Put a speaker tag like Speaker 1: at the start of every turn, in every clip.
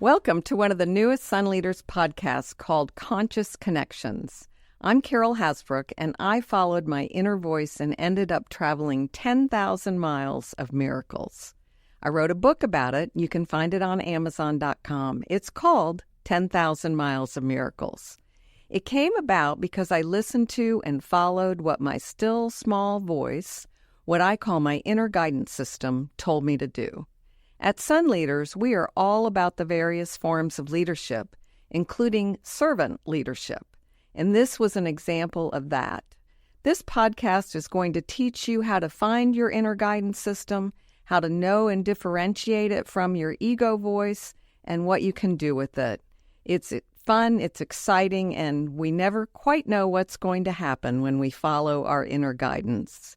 Speaker 1: Welcome to one of the newest Sun Leaders podcasts called Conscious Connections. I'm Carol Hasbrouck, and I followed my inner voice and ended up traveling 10,000 miles of miracles. I wrote a book about it. You can find it on Amazon.com. It's called 10,000 Miles of Miracles. It came about because I listened to and followed what my still small voice, what I call my inner guidance system, told me to do. At Sun Leaders, we are all about the various forms of leadership, including servant leadership. And this was an example of that. This podcast is going to teach you how to find your inner guidance system, how to know and differentiate it from your ego voice, and what you can do with it. It's fun, it's exciting, and we never quite know what's going to happen when we follow our inner guidance.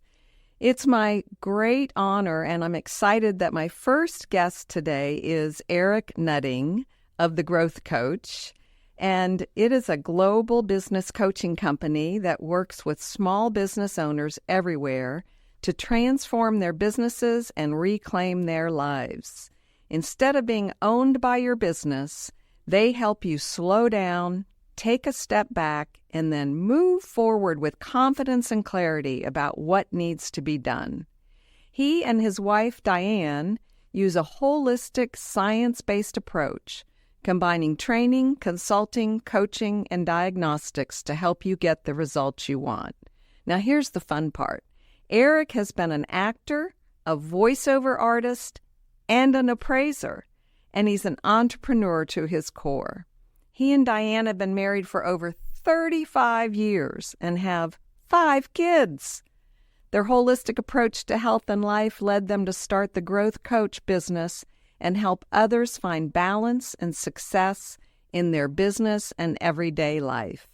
Speaker 1: It's my great honor, and I'm excited that my first guest today is Eric Nutting of The Growth Coach, and it is a global business coaching company that works with small business owners everywhere to transform their businesses and reclaim their lives. Instead of being owned by your business, they help you slow down, take a step back, and then move forward with confidence and clarity about what needs to be done. He and his wife, Diane, use a holistic, science-based approach, combining training, consulting, coaching, and diagnostics to help you get the results you want. Now, here's the fun part. Eric has been an actor, a voiceover artist, and an appraiser, and he's an entrepreneur to his core. He and Diane have been married for over 35 years and have 5 kids. Their holistic approach to health and life led them to start the Growth Coach business and help others find balance and success in their business and everyday life.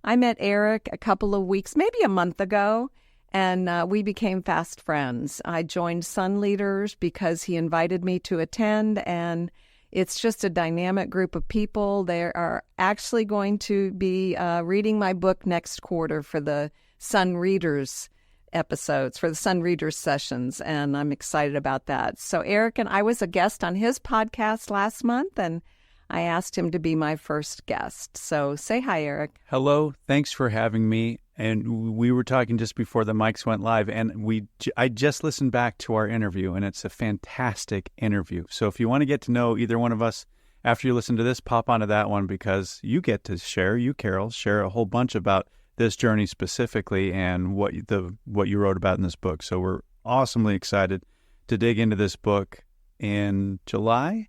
Speaker 1: I met Eric a couple of weeks, maybe a month ago, and we became fast friends. I joined Sun Leaders because he invited me to attend, and it's just a dynamic group of people. They are actually going to be reading my book next quarter for the Sun Readers episodes, for the Sun Readers sessions, and I'm excited about that. So Eric and I was a guest on his podcast last month, and I asked him to be my first guest. So say hi, Eric.
Speaker 2: Hello. Thanks for having me. And we were talking just before the mics went live, and I just listened back to our interview, and it's a fantastic interview. So if you want to get to know either one of us after you listen to this, pop onto that one, because you get to share, Carol, share a whole bunch about this journey specifically and what you wrote about in this book. So we're awesomely excited to dig into this book in July.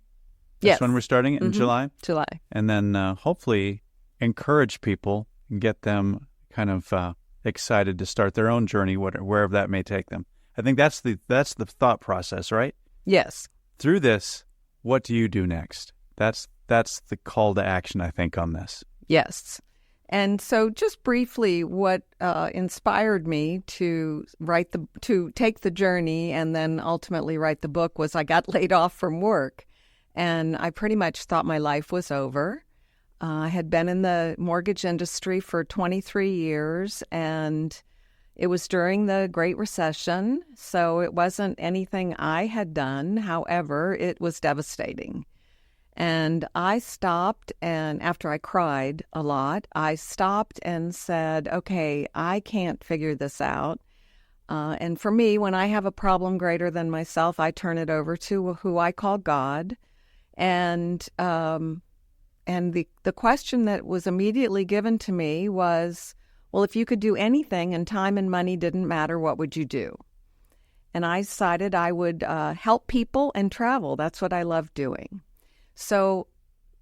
Speaker 1: Yes.
Speaker 2: That's when we're starting it, in July?
Speaker 1: July.
Speaker 2: And then hopefully encourage people and get them kind of excited to start their own journey, wherever that may take them. I think that's the thought process, right?
Speaker 1: Yes.
Speaker 2: Through this, what do you do next? That's the call to action, I think, on this.
Speaker 1: Yes. And so just briefly, what inspired me to take the journey and then ultimately write the book was I got laid off from work, and I pretty much thought my life was over. I had been in the mortgage industry for 23 years, and it was during the Great Recession, so it wasn't anything I had done. However, it was devastating. And I stopped, and after I cried a lot, I stopped and said, okay, I can't figure this out. And for me, when I have a problem greater than myself, I turn it over to who I call God. And the question that was immediately given to me was, well, if you could do anything and time and money didn't matter, what would you do? And I decided I would help people and travel. That's what I love doing. So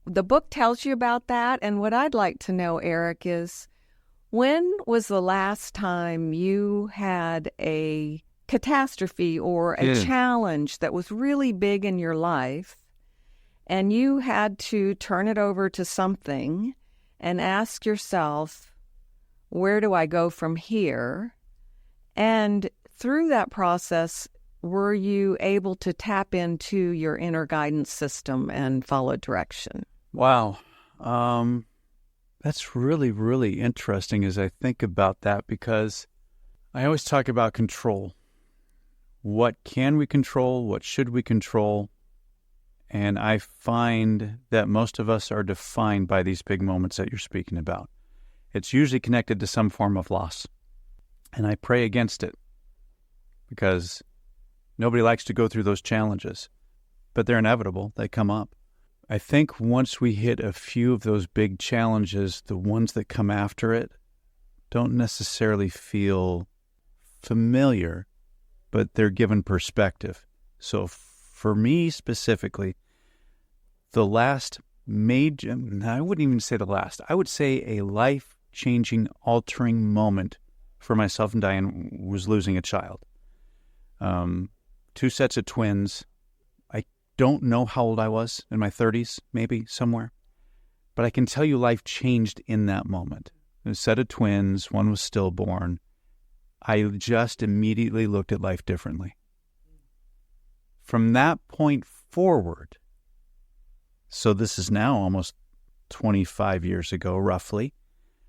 Speaker 1: the book tells you about that. And what I'd like to know, Eric, is when was the last time you had a catastrophe or a challenge that was really big in your life, and you had to turn it over to something and ask yourself, where do I go from here? And through that process, were you able to tap into your inner guidance system and follow direction?
Speaker 2: Wow. That's really, really interesting as I think about that, because I always talk about control. What can we control? What should we control? And I find that most of us are defined by these big moments that you're speaking about. It's usually connected to some form of loss. And I pray against it because nobody likes to go through those challenges, but they're inevitable. They come up. I think once we hit a few of those big challenges, the ones that come after it don't necessarily feel familiar, but they're given perspective. So for me specifically, the last major, I wouldn't even say the last, I would say a life-changing, altering moment for myself and Diane was losing a child. 2 sets of twins. I don't know how old I was, in my 30s, maybe, somewhere. But I can tell you life changed in that moment. A set of twins, one was stillborn. I just immediately looked at life differently. From that point forward, so this is now almost 25 years ago, roughly.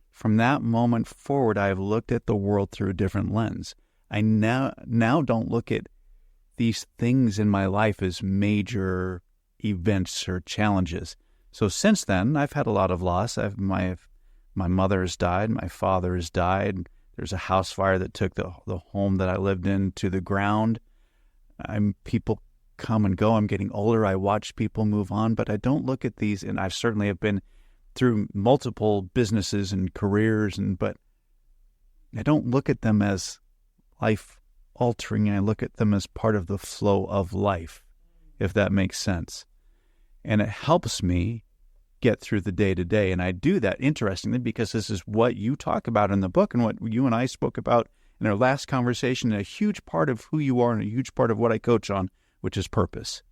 Speaker 2: From that moment forward, I have looked at the world through a different lens. I now don't look at these things in my life as major events or challenges. So since then, I've had a lot of loss. My mother has died. My father has died. There's a house fire that took the home that I lived in to the ground. People come and go. I'm getting older. I watch people move on, but I don't look at these, and I certainly have been through multiple businesses and careers, but I don't look at them as life-altering. I look at them as part of the flow of life, if that makes sense. And it helps me get through the day-to-day. And I do that, interestingly, because this is what you talk about in the book and what you and I spoke about in our last conversation, a huge part of who you are and a huge part of what I coach on, which is purpose.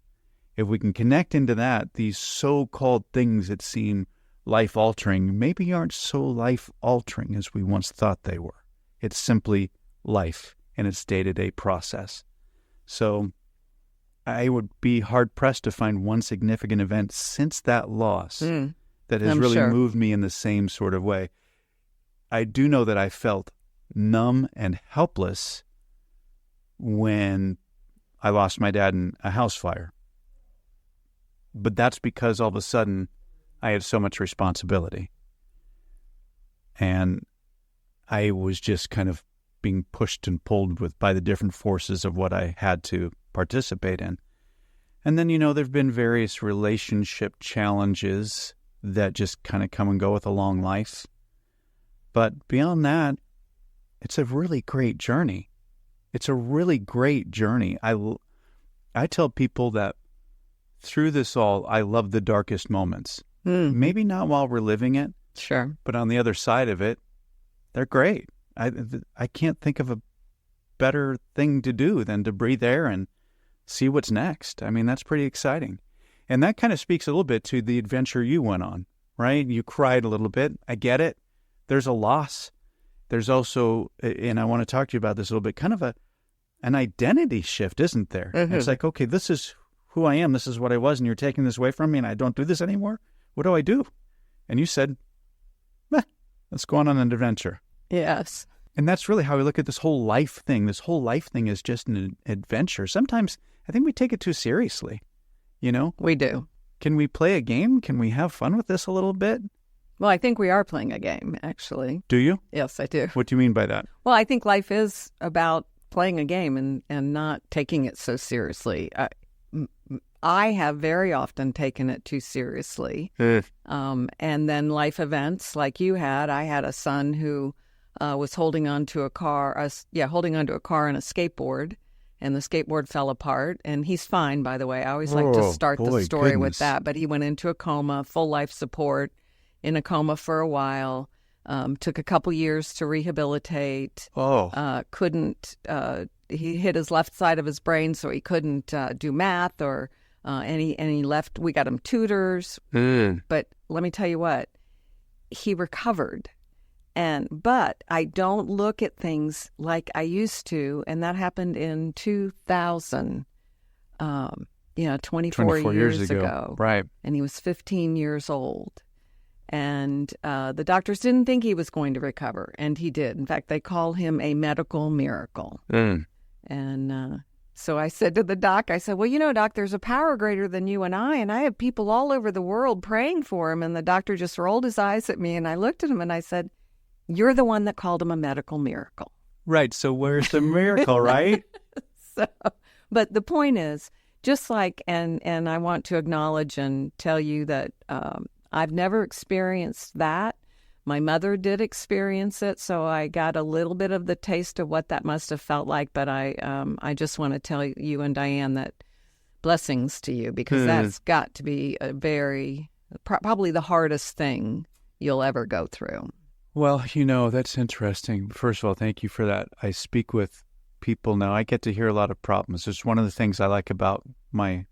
Speaker 2: If we can connect into that, these so-called things that seem life-altering maybe aren't so life-altering as we once thought they were. It's simply life in its day-to-day process. So I would be hard-pressed to find one significant event since that loss that has really moved me in the same sort of way. I do know that I felt numb and helpless when I lost my dad in a house fire. But that's because all of a sudden I had so much responsibility. And I was just kind of being pushed and pulled by the different forces of what I had to participate in. And then, there have been various relationship challenges that just kind of come and go with a long life. But beyond that, it's a really great journey. It's a really great journey. I tell people that through this all, I love the darkest moments. Maybe not while we're living it.
Speaker 1: Sure.
Speaker 2: But on the other side of it, they're great. I can't think of a better thing to do than to breathe air and see what's next. I mean, that's pretty exciting. And that kind of speaks a little bit to the adventure you went on, right? You cried a little bit. I get it. There's a loss. There's also, and I want to talk to you about this a little bit, kind of an identity shift, isn't there? Mm-hmm. It's like, okay, this is who I am. This is what I was, and you're taking this away from me, and I don't do this anymore. What do I do? And you said, let's go on an adventure.
Speaker 1: Yes.
Speaker 2: And that's really how we look at this whole life thing. This whole life thing is just an adventure. Sometimes I think we take it too seriously, We do. Can we play a game? Can we have fun with this a little bit?
Speaker 1: Well, I think we are playing a game, actually.
Speaker 2: Do you?
Speaker 1: Yes, I do.
Speaker 2: What do you mean by that?
Speaker 1: Well, I think life is about playing a game and not taking it so seriously. I have very often taken it too seriously. And then life events like you had. I had a son who was holding onto a car and a skateboard, and the skateboard fell apart. And he's fine, by the way. I always like to start the story with that. But he went into a coma, full life support, in a coma for a while. Took a couple years to rehabilitate. He hit his left side of his brain, so he couldn't do math or any left. We got him tutors. But let me tell you what, he recovered. But I don't look at things like I used to, and that happened in 2000, 24 years ago.
Speaker 2: Right.
Speaker 1: And he was 15 years old. And the doctors didn't think he was going to recover, and he did. In fact, they call him a medical miracle. And So I said to the doc, I said, well, you know, doc, there's a power greater than you and I have people all over the world praying for him. And the doctor just rolled his eyes at me, and I looked at him and I said, you're the one that called him a medical miracle.
Speaker 2: Right. So where's the miracle, right?
Speaker 1: So, but the point is, just like, and I want to acknowledge and tell you that I've never experienced that. My mother did experience it, so I got a little bit of the taste of what that must have felt like. But I just want to tell you and Diane that blessings to you, because that's got to be a very, probably the hardest thing you'll ever go through.
Speaker 2: Well, you know, that's interesting. First of all, thank you for that. I speak with people now. I get to hear a lot of problems. It's one of the things I like about my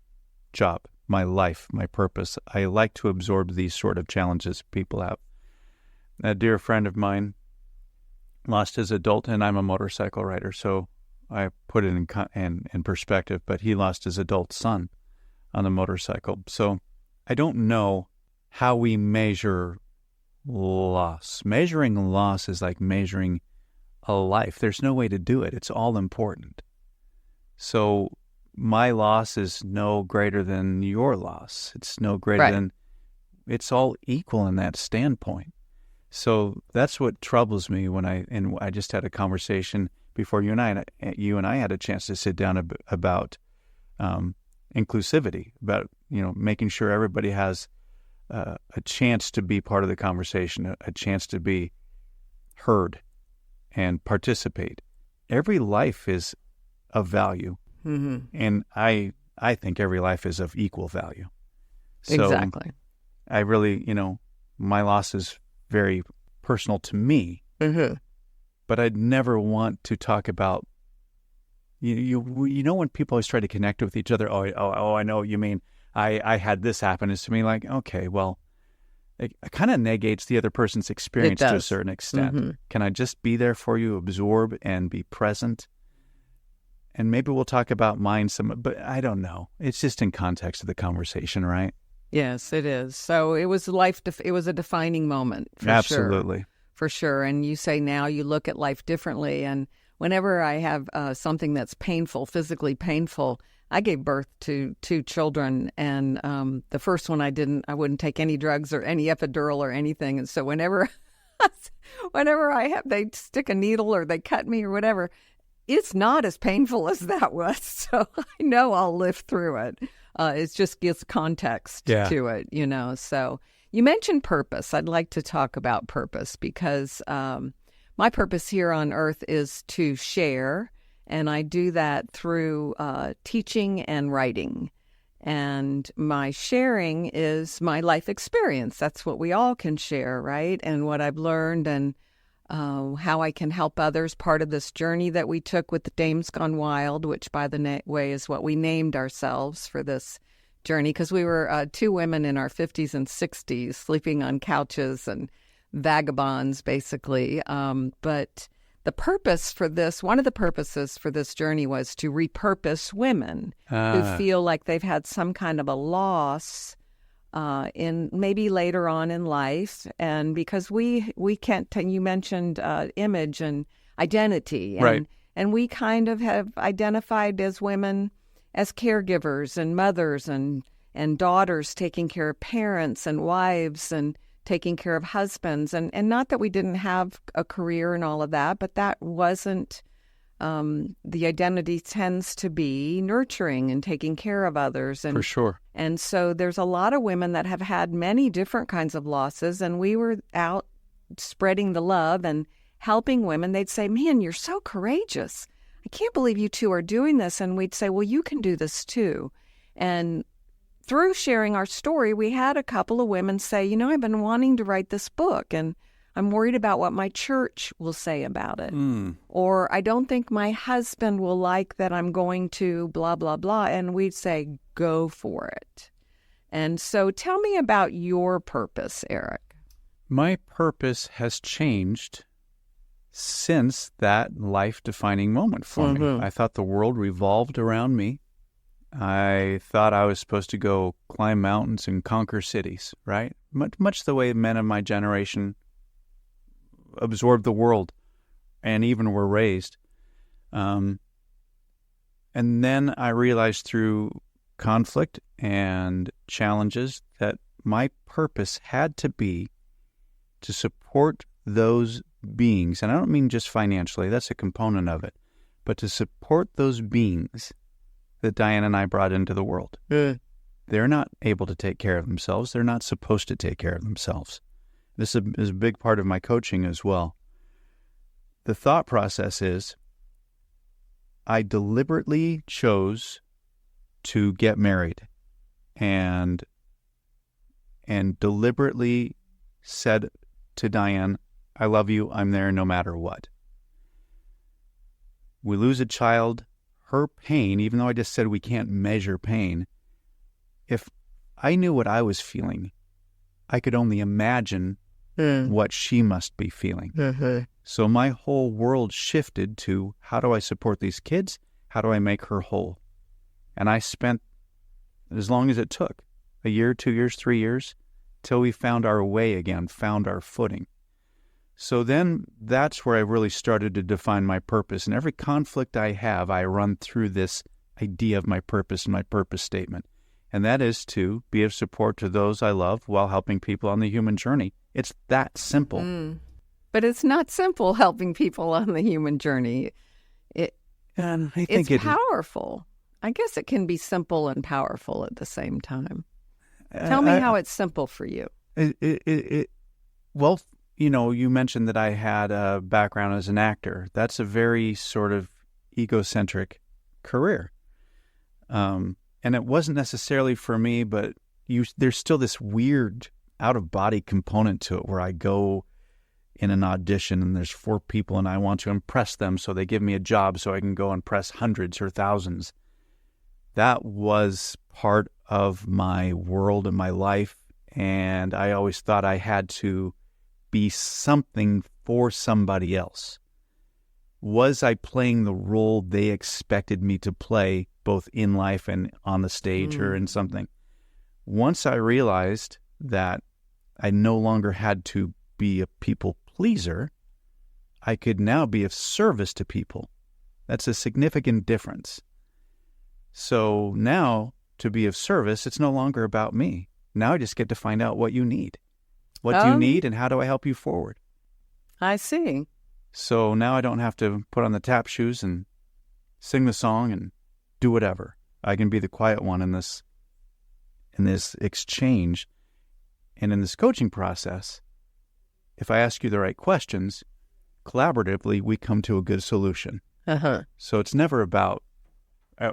Speaker 2: job, my life, my purpose. I like to absorb these sort of challenges people have. A dear friend of mine lost his adult, and I'm a motorcycle rider, so I put it in perspective, but he lost his adult son on a motorcycle. So I don't know how we measure loss. Measuring loss is like measuring a life. There's no way to do it. It's all important. So my loss is no greater than your loss. It's no greater than, it's all equal in that standpoint. So that's what troubles me when I just had a conversation before you and I had a chance to sit down about inclusivity, about, you know, making sure everybody has a chance to be part of the conversation, a chance to be heard and participate. Every life is of value, and I think every life is of equal value. So
Speaker 1: exactly.
Speaker 2: I really, you know, my loss is very personal to me, but I'd never want to talk about, you know, when people always try to connect with each other. Oh, I know what you mean. I had this happen. It's to me like, okay, well, it kind of negates the other person's experience to a certain extent. Can I just be there for you, absorb and be present? And maybe we'll talk about mine but I don't know. It's just in context of the conversation, right?
Speaker 1: Yes, it is. So it was it was a defining moment, for
Speaker 2: Absolutely.
Speaker 1: Sure. For sure. And you say now you look at life differently. And whenever I have something that's painful, physically painful, I gave birth to 2 children. And the first one I wouldn't take any drugs or any epidural or anything. And so whenever they stick a needle or they cut me or whatever, it's not as painful as that was. So I know I'll live through it. It just gives context to it, you know. So you mentioned purpose. I'd like to talk about purpose because my purpose here on earth is to share, and I do that through teaching and writing. And my sharing is my life experience. That's what we all can share, right? And what I've learned and how I can help others. Part of this journey that we took with the Dames Gone Wild, which, by the way, is what we named ourselves for this journey, because we were 2 women in our 50s and 60s sleeping on couches and vagabonds, basically. But the purpose for this, one of the purposes for this journey was to repurpose women who feel like they've had some kind of a loss in maybe later on in life. And because we can't, you mentioned image and identity. And,
Speaker 2: right.
Speaker 1: And we kind of have identified as women as caregivers and mothers and daughters, taking care of parents and wives and taking care of husbands. And not that we didn't have a career and all of that, but that wasn't, the identity tends to be nurturing and taking care of others. And,
Speaker 2: for sure.
Speaker 1: And so there's a lot of women that have had many different kinds of losses, and we were out spreading the love and helping women. They'd say, man, you're so courageous. I can't believe you 2 are doing this. And we'd say, well, you can do this too. And through sharing our story, we had a couple of women say, you know, I've been wanting to write this book, and I'm worried about what my church will say about it. Or I don't think my husband will like that I'm going to blah, blah, blah. And we'd say, go for it. And so tell me about your purpose, Eric.
Speaker 2: My purpose has changed since that life-defining moment for me. I thought the world revolved around me. I thought I was supposed to go climb mountains and conquer cities, right? Much the way men of my generation absorbed the world and even were raised. And then I realized through conflict and challenges that my purpose had to be to support those beings. And I don't mean just financially, that's a component of it, but to support those beings that Diane and I brought into the world. They're not able to take care of themselves. They're not supposed to take care of themselves. This is a big part of my coaching as well. The thought process is, I deliberately chose to get married and deliberately said to Diane, I love you, I'm there no matter what. We lose a child, her pain, even though I just said we can't measure pain, if I knew what I was feeling, I could only imagine what she must be feeling. So my whole world shifted to, how do I support these kids? How do I make her whole? And I spent as long as it took, a year, 2 years, 3 years, till we found our way again, found our footing. So then that's where I really started to define my purpose. And every conflict I have, I run through this idea of my purpose and my purpose statement. And that is to be of support to those I love while helping people on the human journey. It's that simple.
Speaker 1: But it's not simple helping people on the human journey. It's powerful. I guess it can be simple and powerful at the same time. Tell me how it's simple for you.
Speaker 2: Well, you mentioned that I had a background as an actor. That's a very sort of egocentric career. And it wasn't necessarily for me, but there's still this weird out-of-body component to it where I go in an audition and there's 4 people and I want to impress them, so they give me a job so I can go impress hundreds or thousands. That was part of my world and my life, and I always thought I had to be something for somebody else. Was I playing the role they expected me to play, both in life and on the stage or in something? Once I realized that I no longer had to be a people pleaser, I could now be of service to people. That's a significant difference. So now, to be of service, it's no longer about me. Now I just get to find out what you need. What do you need, and how do I help you forward?
Speaker 1: I see.
Speaker 2: So now I don't have to put on the tap shoes and sing the song and do whatever. I can be the quiet one in this exchange. And in this coaching process, if I ask you the right questions, collaboratively, we come to a good solution. So it's never about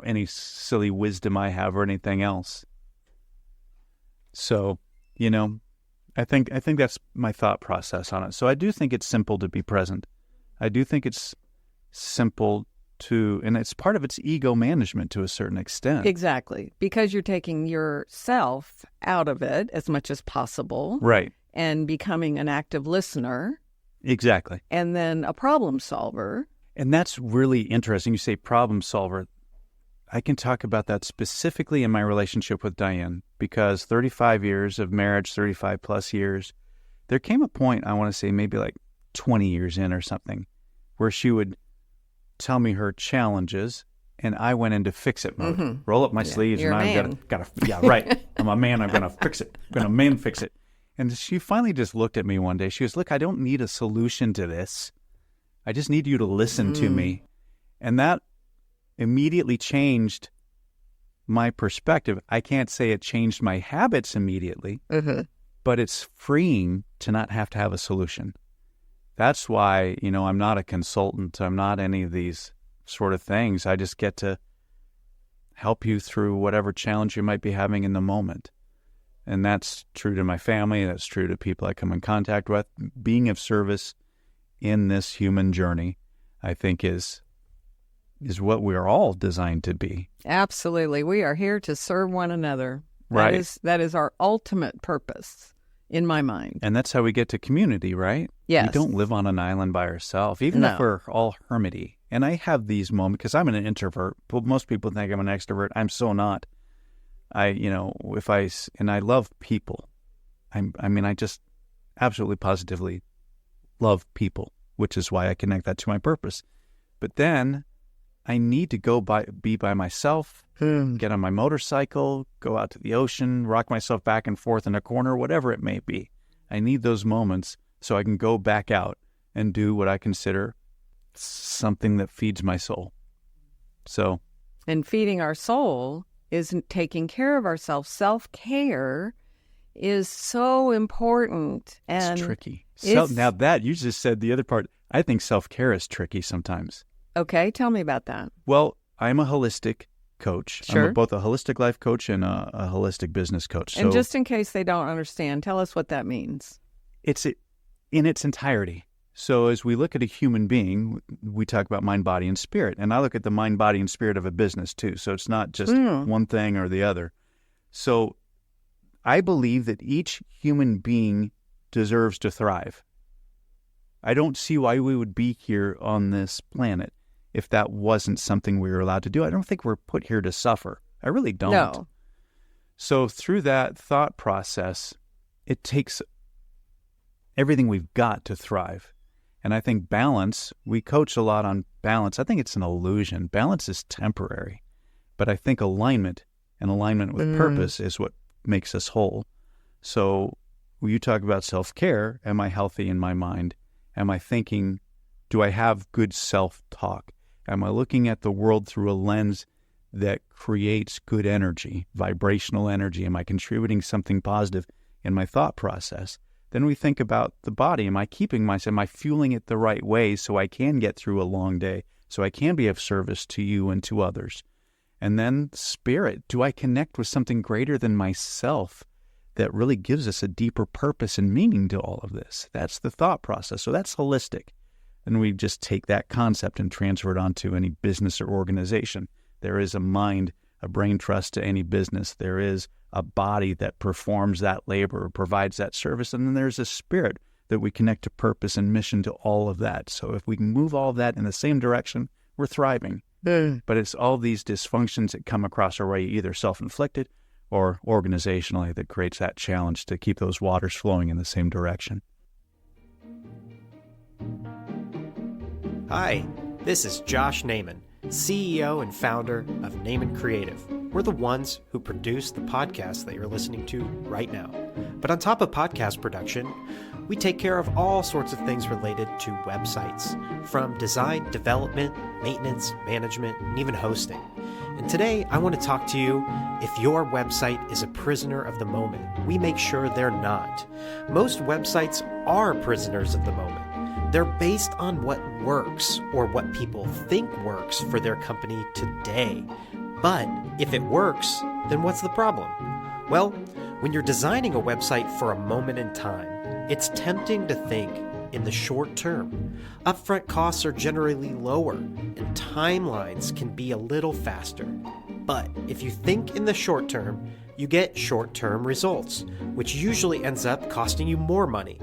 Speaker 2: any silly wisdom I have or anything else. So, I think that's my thought process on it. So I do think it's simple to be present. I do think it's simple and it's part of its ego management to a certain extent.
Speaker 1: Exactly. Because you're taking yourself out of it as much as possible.
Speaker 2: Right.
Speaker 1: And becoming an active listener.
Speaker 2: Exactly.
Speaker 1: And then a problem solver.
Speaker 2: And that's really interesting. You say problem solver. I can talk about that specifically in my relationship with Diane, because 35 years of marriage, 35 plus years, there came a point, I want to say maybe like 20 years in or something, where she would tell me her challenges and I went into fix-it mode. Roll up my sleeves and I'm gotta yeah, right. I'm a man, I'm going to fix it. I'm going to man fix it. And she finally just looked at me one day. She goes, look, I don't need a solution to this. I just need you to listen to me. And that immediately changed my perspective. I can't say it changed my habits immediately, but it's freeing to not have to have a solution. That's why, I'm not a consultant. I'm not any of these sort of things. I just get to help you through whatever challenge you might be having in the moment. And that's true to my family. That's true to people I come in contact with. Being of service in this human journey, I think is what we are all designed to be.
Speaker 1: Absolutely. We are here to serve one another.
Speaker 2: Right.
Speaker 1: That is our ultimate purpose, in my mind.
Speaker 2: And that's how we get to community, right?
Speaker 1: Yes.
Speaker 2: We don't live on an island by ourselves, even if we're all hermity. And I have these moments, because I'm an introvert. Most people think I'm an extrovert. I'm so not. I love people. I just absolutely positively love people, which is why I connect that to my purpose. But then I need to be by myself, get on my motorcycle, go out to the ocean, rock myself back and forth in a corner, whatever it may be. I need those moments so I can go back out and do what I consider something that feeds my soul. So,
Speaker 1: and feeding our soul isn't taking care of ourselves. Self-care is so important. And
Speaker 2: it's tricky. Now that you just said the other part, I think self-care is tricky sometimes.
Speaker 1: Okay, tell me about that.
Speaker 2: Well, I'm a holistic coach.
Speaker 1: Sure.
Speaker 2: I'm both a holistic life coach and a holistic business coach.
Speaker 1: And just in case they don't understand, tell us what that means.
Speaker 2: It's in its entirety. So as we look at a human being, we talk about mind, body, and spirit. And I look at the mind, body, and spirit of a business too. So it's not just one thing or the other. So I believe that each human being deserves to thrive. I don't see why we would be here on this planet if that wasn't something we were allowed to do. I don't think we're put here to suffer. I really don't.
Speaker 1: No.
Speaker 2: So through that thought process, it takes everything we've got to thrive. And I think balance, we coach a lot on balance. I think it's an illusion. Balance is temporary. But I think alignment and alignment with purpose is what makes us whole. So when you talk about self-care, am I healthy in my mind? Am I thinking, do I have good self-talk? Am I looking at the world through a lens that creates good energy, vibrational energy? Am I contributing something positive in my thought process? Then we think about the body. Am I fueling it the right way so I can get through a long day, so I can be of service to you and to others? And then spirit, do I connect with something greater than myself that really gives us a deeper purpose and meaning to all of this? That's the thought process. So that's holistic. And we just take that concept and transfer it onto any business or organization. There is a mind, a brain trust to any business. There is a body that performs that labor, provides that service. And then there's a spirit that we connect to purpose and mission to all of that. So if we can move all of that in the same direction, we're thriving. But it's all these dysfunctions that come across our way, either self-inflicted or organizationally, that creates that challenge to keep those waters flowing in the same direction.
Speaker 3: Hi, this is Josh Naiman, CEO and founder of Naiman Creative. We're the ones who produce the podcast that you're listening to right now. But on top of podcast production, we take care of all sorts of things related to websites, from design, development, maintenance, management, and even hosting. And today, I want to talk to you if your website is a prisoner of the moment. We make sure they're not. Most websites are prisoners of the moment. They're based on what works or what people think works for their company today. But if it works, then what's the problem? Well, when you're designing a website for a moment in time, it's tempting to think in the short term. Upfront costs are generally lower, and timelines can be a little faster. But if you think in the short term, you get short-term results, which usually ends up costing you more money.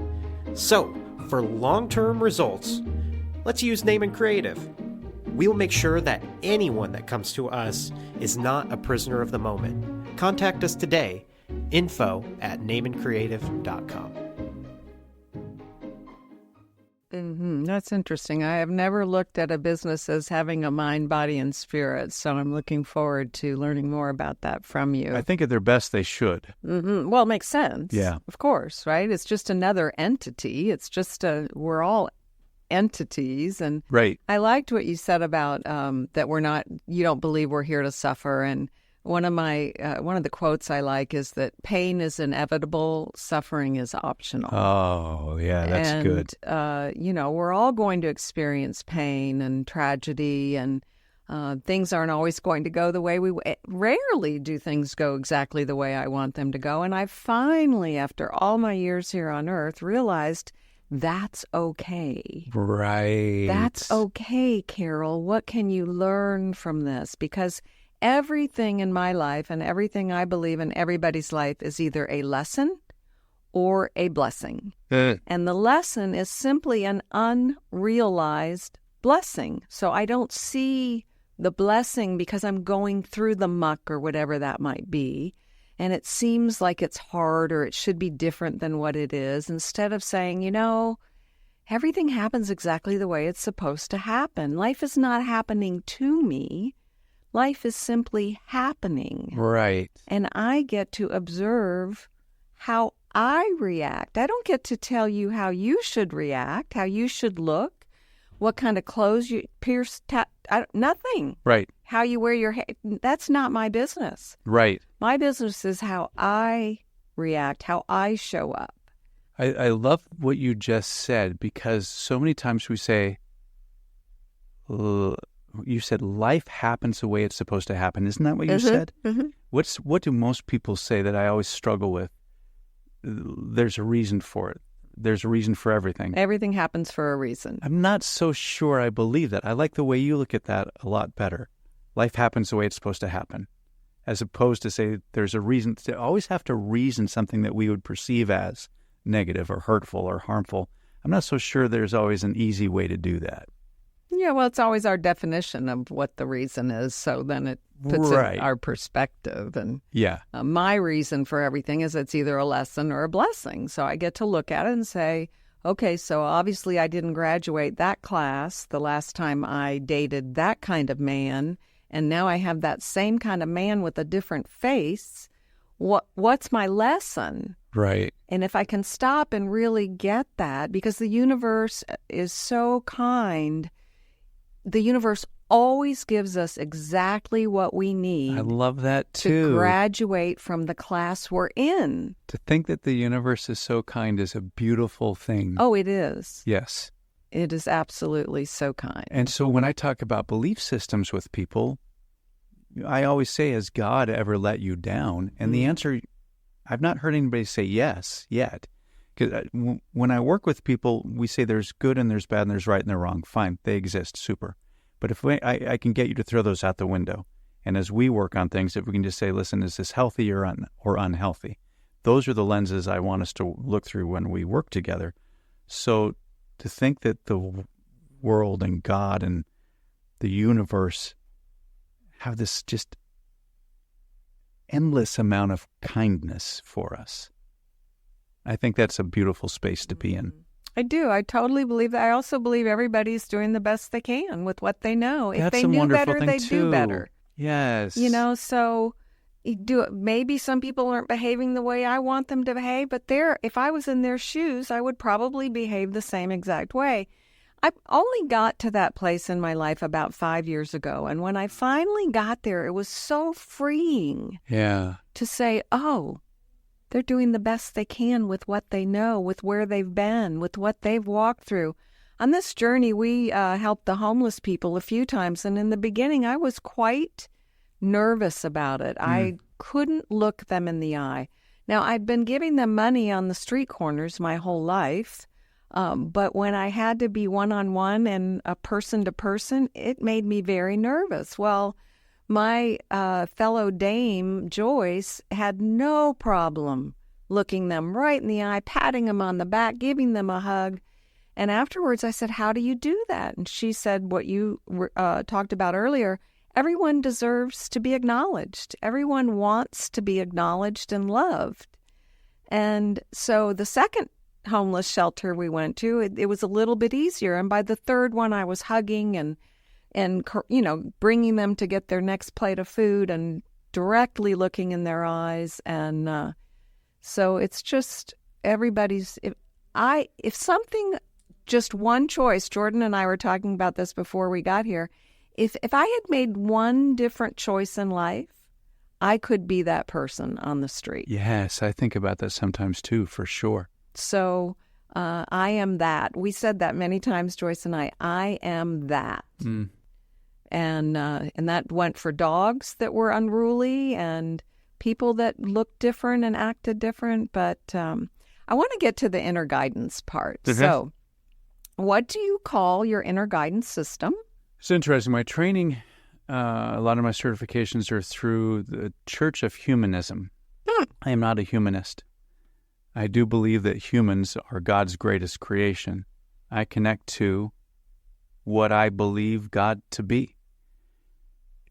Speaker 3: So, for long-term results, let's use Naiman Creative. We will make sure that anyone that comes to us is not a prisoner of the moment. Contact us today, info@naimancreative.com.
Speaker 1: That's interesting. I have never looked at a business as having a mind, body, and spirit, so I'm looking forward to learning more about that from you.
Speaker 2: I think at their best, they should.
Speaker 1: Well, it makes sense.
Speaker 2: Yeah.
Speaker 1: Of course, right? It's just another entity. It's just we're all entities. And
Speaker 2: Right.
Speaker 1: I liked what you said about that you don't believe we're here to suffer. And one of the quotes I like is that pain is inevitable, suffering is optional.
Speaker 2: Oh, yeah, that's good.
Speaker 1: We're all going to experience pain and tragedy, and things aren't always going to go the way rarely do things go exactly the way I want them to go. And I finally, after all my years here on Earth, realized that's okay.
Speaker 2: Right.
Speaker 1: That's okay, Carol. What can you learn from this? Because everything in my life and everything I believe in everybody's life is either a lesson or a blessing. And the lesson is simply an unrealized blessing. So I don't see the blessing because I'm going through the muck or whatever that might be. And it seems like it's hard or it should be different than what it is. Instead of saying, everything happens exactly the way it's supposed to happen. Life is not happening to me. Life is simply happening.
Speaker 2: Right.
Speaker 1: And I get to observe how I react. I don't get to tell you how you should react, how you should look, what kind of clothes you pierce, nothing.
Speaker 2: Right.
Speaker 1: How you wear your hair. That's not my business.
Speaker 2: Right.
Speaker 1: My business is how I react, how I show up.
Speaker 2: I love what you just said, because so many times we say, you said life happens the way it's supposed to happen. Isn't that what you said?
Speaker 1: Mm-hmm.
Speaker 2: What do most people say that I always struggle with? There's a reason for it. There's a reason for everything.
Speaker 1: Everything happens for a reason.
Speaker 2: I'm not so sure I believe that. I like the way you look at that a lot better. Life happens the way it's supposed to happen, as opposed to say there's a reason. To always have to reason something that we would perceive as negative or hurtful or harmful. I'm not so sure there's always an easy way to do that.
Speaker 1: Yeah, well, it's always our definition of what the reason is, so then it puts in our perspective. And
Speaker 2: yeah,
Speaker 1: my reason for everything is it's either a lesson or a blessing. So I get to look at it and say, okay, so obviously I didn't graduate that class the last time I dated that kind of man, and now I have that same kind of man with a different face. What's my lesson?
Speaker 2: Right.
Speaker 1: And if I can stop and really get that, because the universe is so kind, the universe always gives us exactly what we need.
Speaker 2: I love that too.
Speaker 1: To graduate from the class we're in.
Speaker 2: To think that the universe is so kind is a beautiful thing.
Speaker 1: Oh, it is.
Speaker 2: Yes.
Speaker 1: It is absolutely so kind.
Speaker 2: And so when I talk about belief systems with people, I always say, has God ever let you down? And the answer, I've not heard anybody say yes yet. Because when I work with people, we say there's good and there's bad and there's right and there's wrong. Fine, they exist, super. But if I can get you to throw those out the window, and as we work on things, if we can just say, listen, is this healthy or unhealthy? Those are the lenses I want us to look through when we work together. So to think that the world and God and the universe have this just endless amount of kindness for us, I think that's a beautiful space to be in.
Speaker 1: I do. I totally believe that. I also believe everybody's doing the best they can with what they know. If they knew better, they'd do better.
Speaker 2: Yes.
Speaker 1: So maybe some people aren't behaving the way I want them to behave, but if I was in their shoes, I would probably behave the same exact way. I only got to that place in my life about 5 years ago. And when I finally got there, it was so freeing to say, oh, they're doing the best they can with what they know, with where they've been, with what they've walked through. On this journey, we helped the homeless people a few times. And in the beginning, I was quite nervous about it. I couldn't look them in the eye. Now, I've been giving them money on the street corners my whole life. But when I had to be one-on-one and a person-to-person, it made me very nervous. Well, my fellow dame, Joyce, had no problem looking them right in the eye, patting them on the back, giving them a hug. And afterwards, I said, how do you do that? And she said what you talked about earlier, everyone deserves to be acknowledged. Everyone wants to be acknowledged and loved. And so the second homeless shelter we went to, it was a little bit easier. And by the third one, I was hugging and bringing them to get their next plate of food and directly looking in their eyes. And so it's just everybody's. If something, just one choice. Jordan and I were talking about this before we got here. If I had made one different choice in life, I could be that person on the street.
Speaker 2: Yes, I think about that sometimes too, for sure.
Speaker 1: So I am that. We said that many times, Joyce and I am that. And that went for dogs that were unruly and people that looked different and acted different. But I want to get to the inner guidance part.
Speaker 2: Mm-hmm.
Speaker 1: So what do you call your inner guidance system?
Speaker 2: It's interesting. My training, a lot of my certifications are through the Church of Humanism. I am not a humanist. I do believe that humans are God's greatest creation. I connect to what I believe God to be.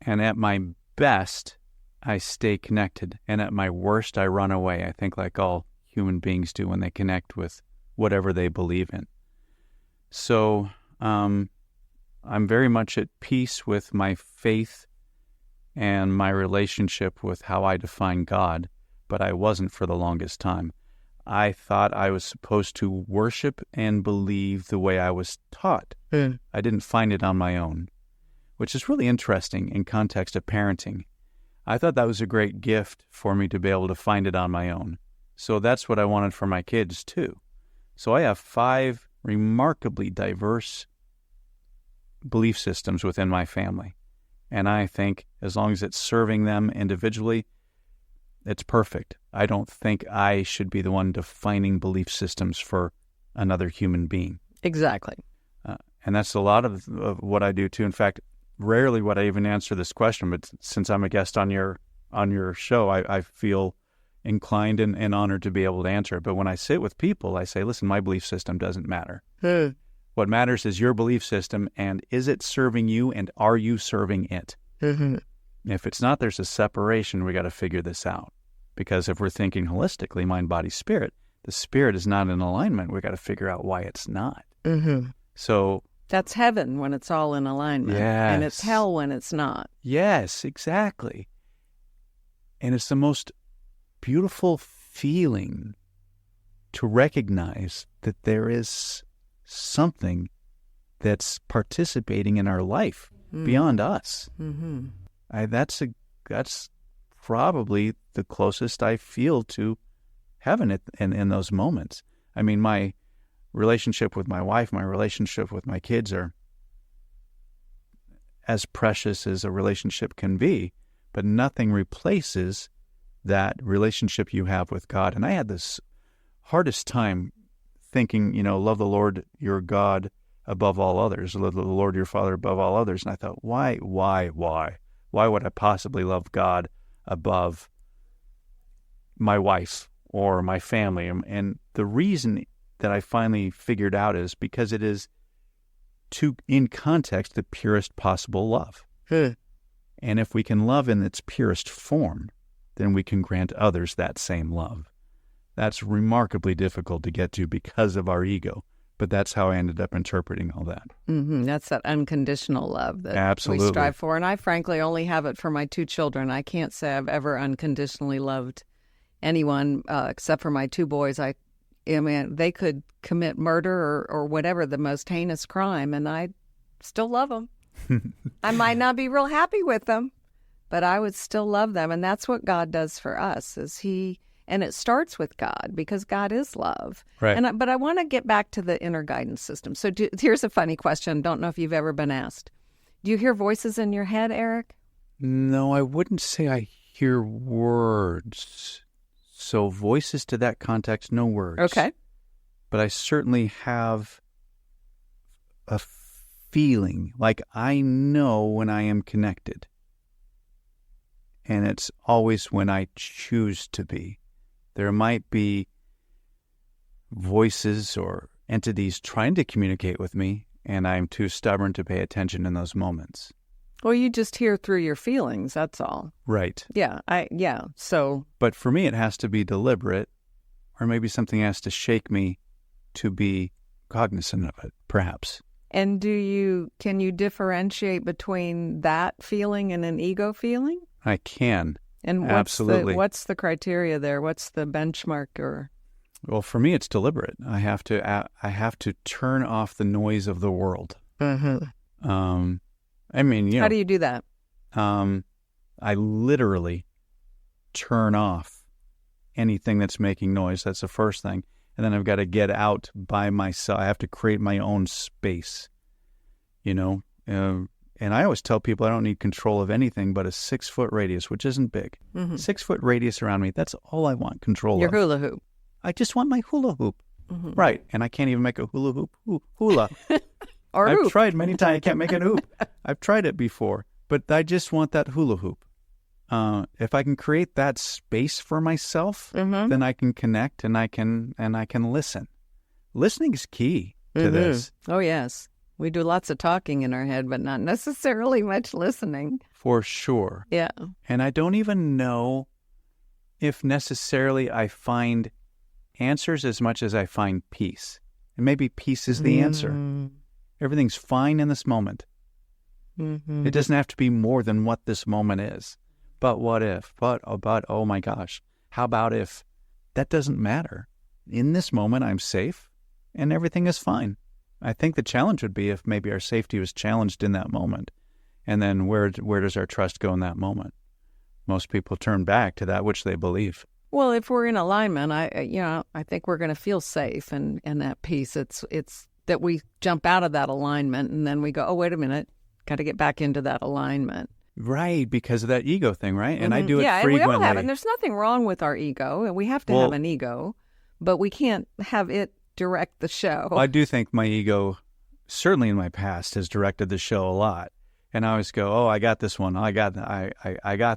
Speaker 2: And at my best, I stay connected. And at my worst, I run away. I think like all human beings do when they connect with whatever they believe in. So I'm very much at peace with my faith and my relationship with how I define God, but I wasn't for the longest time. I thought I was supposed to worship and believe the way I was taught. I didn't find it on my own, which is really interesting in context of parenting. I thought that was a great gift for me to be able to find it on my own. So that's what I wanted for my kids too. So I have 5 remarkably diverse belief systems within my family. And I think as long as it's serving them individually, it's perfect. I don't think I should be the one defining belief systems for another human being.
Speaker 1: Exactly.
Speaker 2: And that's a lot of what I do too. In fact, rarely would I even answer this question, but since I'm a guest on your show, I feel inclined and honored to be able to answer it. But when I sit with people, I say, listen, my belief system doesn't matter. What matters is your belief system, and is it serving you, and are you serving it? If it's not, there's a separation. We got to figure this out. Because if we're thinking holistically, mind, body, spirit, the spirit is not in alignment. We got to figure out why it's not. So
Speaker 1: that's heaven when it's all in alignment.
Speaker 2: Yes.
Speaker 1: And it's hell when it's not.
Speaker 2: Yes, exactly. And it's the most beautiful feeling to recognize that there is something that's participating in our life beyond us. That's probably the closest I feel to heaven in those moments. I mean, my relationship with my wife, my relationship with my kids are as precious as a relationship can be, but nothing replaces that relationship you have with God. And I had this hardest time thinking, love the Lord your God above all others, love the Lord your Father above all others. And I thought, why would I possibly love God above my wife or my family? And the reason that I finally figured out is because it is, in context, the purest possible love. And if we can love in its purest form, then we can grant others that same love. That's remarkably difficult to get to because of our ego. But that's how I ended up interpreting all that.
Speaker 1: That's that unconditional love that
Speaker 2: Absolutely.
Speaker 1: we strive for. And I frankly only have it for my 2 children. I can't say I've ever unconditionally loved anyone except for my 2 boys. I mean, they could commit murder or whatever, the most heinous crime, and I still love them. I might not be real happy with them, but I would still love them. And that's what God does for us, and it starts with God because God is love.
Speaker 2: Right.
Speaker 1: But I want to get back to the inner guidance system. So here's a funny question. Don't know if you've ever been asked. Do you hear voices in your head, Eric?
Speaker 2: No, I wouldn't say I hear words. So voices to that context, no words.
Speaker 1: Okay.
Speaker 2: But I certainly have a feeling like I know when I am connected. And it's always when I choose to be. There might be voices or entities trying to communicate with me, and I'm too stubborn to pay attention in those moments.
Speaker 1: Well, you just hear through your feelings, that's all.
Speaker 2: Right.
Speaker 1: Yeah, so...
Speaker 2: But for me, it has to be deliberate, or maybe something has to shake me to be cognizant of it, perhaps.
Speaker 1: And can you differentiate between that feeling and an ego feeling?
Speaker 2: I can.
Speaker 1: And
Speaker 2: Absolutely.
Speaker 1: What's the criteria there? What's the benchmark? Or
Speaker 2: well, for me, it's deliberate. I have to turn off the noise of the world. I mean,
Speaker 1: how do you do that?
Speaker 2: I literally turn off anything that's making noise. That's the first thing. And then I've got to get out by myself. I have to create my own space, and I always tell people I don't need control of anything but a 6-foot radius, which isn't big. 6-foot radius around me. That's all I want control of.
Speaker 1: Your hula hoop.
Speaker 2: I just want my hula hoop. Right. And I can't even make a hula hoop. Hula.
Speaker 1: Or
Speaker 2: I've
Speaker 1: hoop.
Speaker 2: tried many times. I can't make a hoop. I've tried it before. But I just want that hula hoop. If I can create that space for myself, then I can connect and I can listen. Listening is key to this.
Speaker 1: Oh, yes. We do lots of talking in our head, but not necessarily much listening.
Speaker 2: For sure.
Speaker 1: Yeah.
Speaker 2: And I don't even know if necessarily I find answers as much as I find peace. And maybe peace is the answer. Everything's fine in this moment. It doesn't have to be more than what this moment is. But what if? But oh my gosh. How about if that doesn't matter? In this moment, I'm safe and everything is fine. I think the challenge would be if maybe our safety was challenged in that moment. And then where does our trust go in that moment? Most people turn back to that which they believe.
Speaker 1: Well, if we're in alignment, I think we're going to feel safe and at peace. It's that we jump out of that alignment and then we go, oh, wait a minute, got to get back into that alignment.
Speaker 2: Right, because of that ego thing, right? And I do it frequently.
Speaker 1: Yeah, we all have it. And there's nothing wrong with our ego. And we have to have an ego, but we can't have it direct the show.
Speaker 2: Well, I do think my ego, certainly in my past, has directed the show a lot. And I always go, oh, I got this one. I got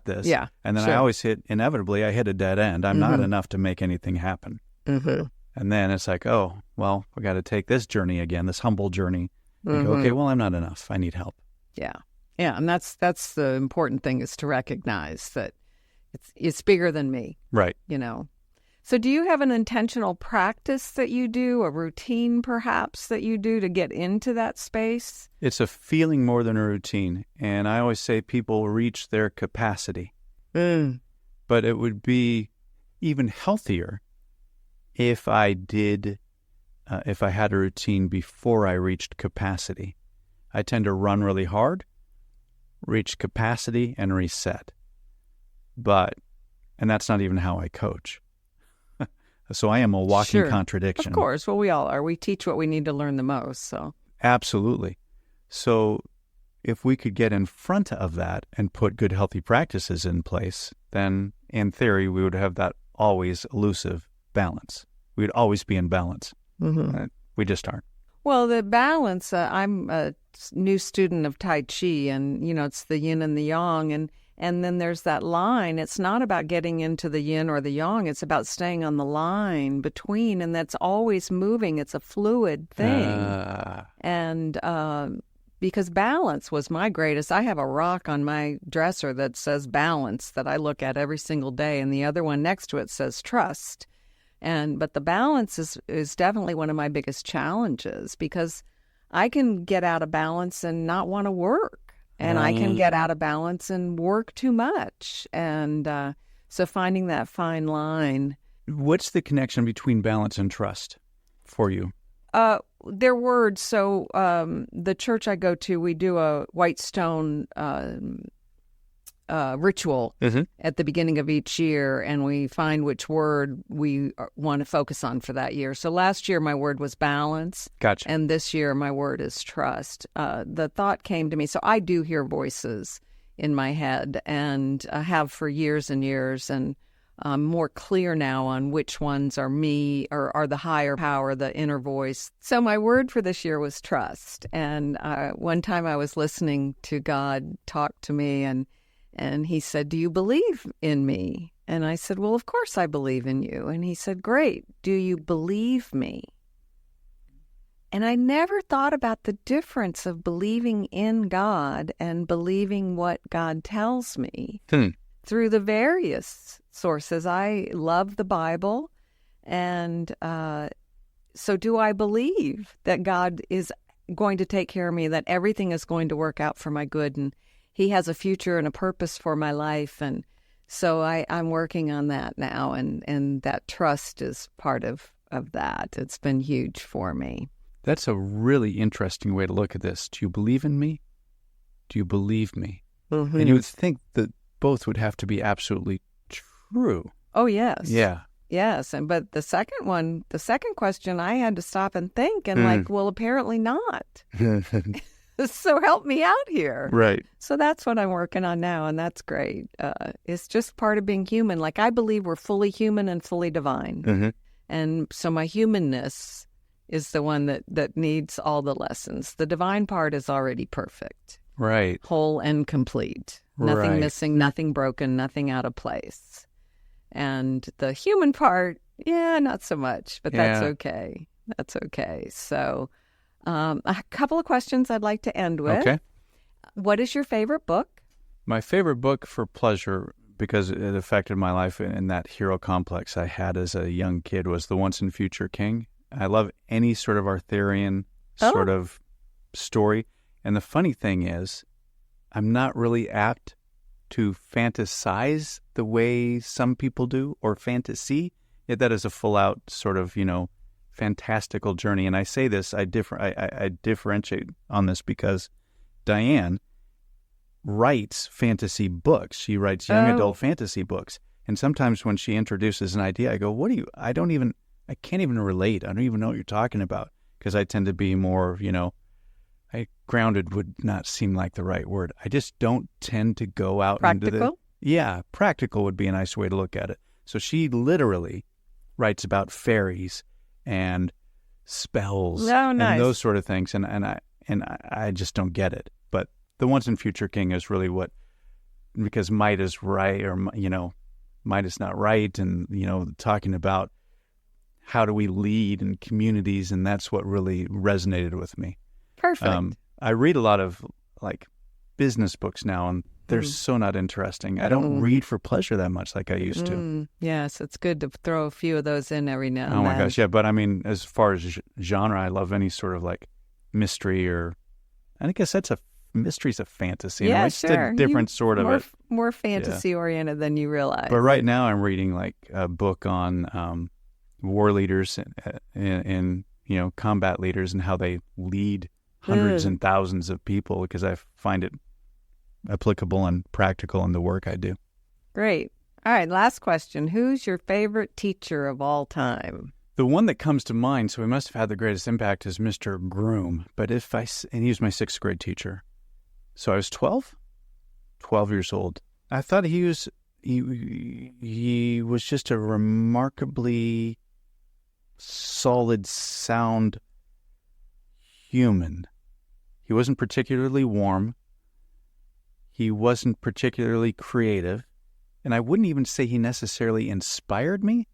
Speaker 2: this.
Speaker 1: Yeah.
Speaker 2: And then I always inevitably I hit a dead end. I'm not enough to make anything happen. And then it's like, oh, well, we got to take this journey again, this humble journey. And go, okay, well, I'm not enough. I need help.
Speaker 1: Yeah. Yeah. And that's the important thing, is to recognize that it's bigger than me.
Speaker 2: Right.
Speaker 1: So do you have an intentional practice that you do, a routine perhaps that you do to get into that space?
Speaker 2: It's a feeling more than a routine. And I always say people reach their capacity. But it would be even healthier if I had a routine before I reached capacity. I tend to run really hard, reach capacity, and reset. And that's not even how I coach. So I am a walking contradiction.
Speaker 1: Of course. Well, we all are. We teach what we need to learn the most. So
Speaker 2: absolutely. So if we could get in front of that and put good, healthy practices in place, then in theory, we would have that always elusive balance. We'd always be in balance. We just aren't.
Speaker 1: Well, the balance, I'm a new student of Tai Chi, and, it's the yin and the yang, and then there's that line. It's not about getting into the yin or the yang. It's about staying on the line between, and that's always moving. It's a fluid thing. Because balance was my greatest. I have a rock on my dresser that says balance that I look at every single day, and the other one next to it says trust. But the balance is definitely one of my biggest challenges, because I can get out of balance and not want to work. And I can get out of balance and work too much. And so finding that fine line.
Speaker 2: What's the connection between balance and trust for you?
Speaker 1: They're words. So the church I go to, we do a white stone ritual at the beginning of each year, and we find which word we want to focus on for that year. So last year my word was balance.
Speaker 2: Gotcha.
Speaker 1: And this year my word is trust. The thought came to me. So I do hear voices in my head, and I have for years and years, and I'm more clear now on which ones are me or are the higher power, the inner voice. So my word for this year was trust. And one time I was listening to God talk to me, and he said, "Do you believe in me?" And I said, "Well, of course I believe in you." And he said, "Great. Do you believe me?" And I never thought about the difference of believing in God and believing what God tells me through the various sources. I love the Bible. And so do I believe that God is going to take care of me, that everything is going to work out for my good, and He has a future and a purpose for my life? And so I'm working on that now, and that trust is part of that. It's been huge for me.
Speaker 2: That's a really interesting way to look at this. Do you believe in me? Do you believe me? And you would think that both would have to be absolutely true.
Speaker 1: Oh, yes.
Speaker 2: Yeah.
Speaker 1: Yes. But the second question, I had to stop and think, and well, apparently not. So help me out here.
Speaker 2: Right.
Speaker 1: So that's what I'm working on now, and that's great. It's just part of being human. Like, I believe we're fully human and fully divine. And so my humanness is the one that needs all the lessons. The divine part is already perfect.
Speaker 2: Right.
Speaker 1: Whole and complete. Nothing missing, nothing broken, nothing out of place. And the human part, not so much, but that's okay. That's okay. So a couple of questions I'd like to end with.
Speaker 2: Okay.
Speaker 1: What is your favorite book?
Speaker 2: My favorite book for pleasure, because it affected my life in that hero complex I had as a young kid, was The Once and Future King. I love any sort of Arthurian sort of story. And the funny thing is, I'm not really apt to fantasize the way some people do, or fantasy. Yet that is a full-out sort of, fantastical journey. And I say this, I differentiate on this because Diane writes fantasy books. She writes young adult fantasy books. And sometimes when she introduces an idea, I go, I can't even relate. I don't even know what you're talking about, because I tend to be more, grounded would not seem like the right word. I just don't tend to go out
Speaker 1: practical?
Speaker 2: Practical would be a nice way to look at it. So she literally writes about fairies and spells and those sort of things, and I just don't get it. But the Once and Future King is really because might is right, or might is not right, and talking about how do we lead in communities, and that's what really resonated with me.
Speaker 1: Perfect.
Speaker 2: I read a lot of business books now, and they're so not interesting. I don't read for pleasure that much like I used to.
Speaker 1: Yes, it's good to throw a few of those in every now and then.
Speaker 2: Oh my gosh, yeah. But I mean, as far as genre, I love any sort of mystery, or I guess mystery's a fantasy.
Speaker 1: Yeah,
Speaker 2: it's
Speaker 1: sure.
Speaker 2: a different sort of it.
Speaker 1: More fantasy oriented than you realize.
Speaker 2: But right now, I'm reading a book on war leaders and combat leaders, and how they lead hundreds and thousands of people, because I find it applicable and practical in the work I do.
Speaker 1: Great. All right, last question. Who's your favorite teacher of all time?
Speaker 2: The one that comes to mind, so he must have had the greatest impact, is Mr. Groom. But and he was my 6th grade teacher. So I was 12 years old. I thought he was just a remarkably solid, sound human. He wasn't particularly warm. He wasn't particularly creative. And I wouldn't even say he necessarily inspired me,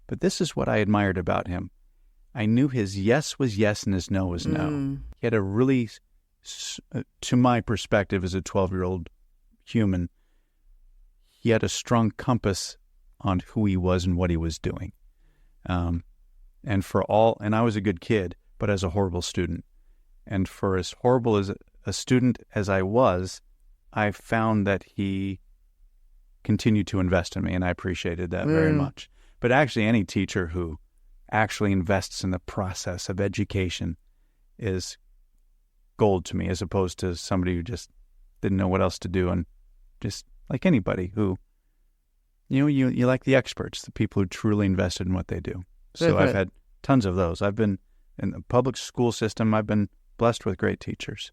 Speaker 2: but this is what I admired about him. I knew his yes was yes and his no was no. He had a really, to my perspective as a 12-year-old human, he had a strong compass on who he was and what he was doing. And I was a good kid, but as a horrible student. And for as horrible as a student as I was, I found that he continued to invest in me, and I appreciated that very much. But actually, any teacher who actually invests in the process of education is gold to me, as opposed to somebody who just didn't know what else to do. And just like anybody who, you like the experts, the people who truly invested in what they do. So I've had tons of those. I've been in the public school system. I've been blessed with great teachers,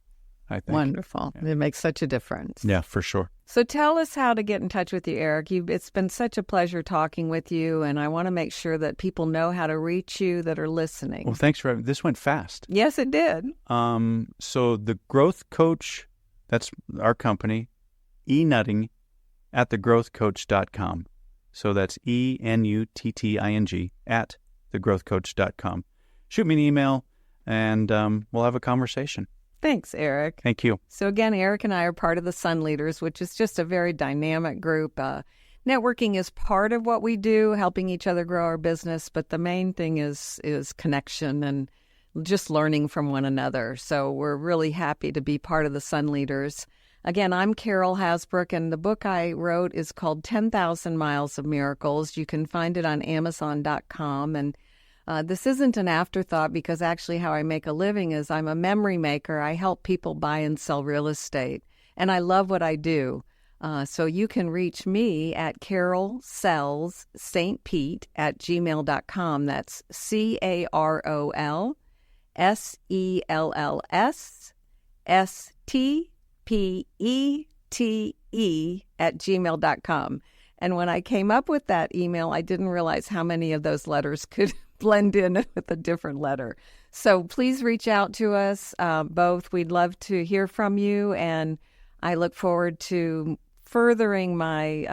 Speaker 2: I think.
Speaker 1: Wonderful. Yeah. It makes such a difference.
Speaker 2: Yeah, for sure.
Speaker 1: So tell us how to get in touch with you, Eric. It's been such a pleasure talking with you, and I want to make sure that people know how to reach you that are listening.
Speaker 2: Well, thanks for having this. Went fast.
Speaker 1: Yes, it did.
Speaker 2: So the Growth Coach, that's our company, enutting at thegrowthcoach.com. So that's ENUTTING at thegrowthcoach.com. Shoot me an email, and we'll have a conversation.
Speaker 1: Thanks, Eric.
Speaker 2: Thank you.
Speaker 1: So again, Eric and I are part of the Sun Leaders, which is just a very dynamic group. Networking is part of what we do, helping each other grow our business, but the main thing is connection and just learning from one another. So we're really happy to be part of the Sun Leaders. Again, I'm Carol Hasbrouck, and the book I wrote is called 10,000 Miles of Miracles. You can find it on Amazon.com, and this isn't an afterthought, because actually how I make a living is I'm a memory maker. I help people buy and sell real estate, and I love what I do. So you can reach me at carolsellsstpete@gmail.com. That's CarolSellsstPete@gmail.com. And when I came up with that email, I didn't realize how many of those letters could blend in with a different letter. So please reach out to us both. We'd love to hear from you, and I look forward to furthering my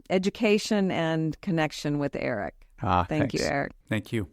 Speaker 1: education and connection with Eric. Thank you, Eric.
Speaker 2: Thank you.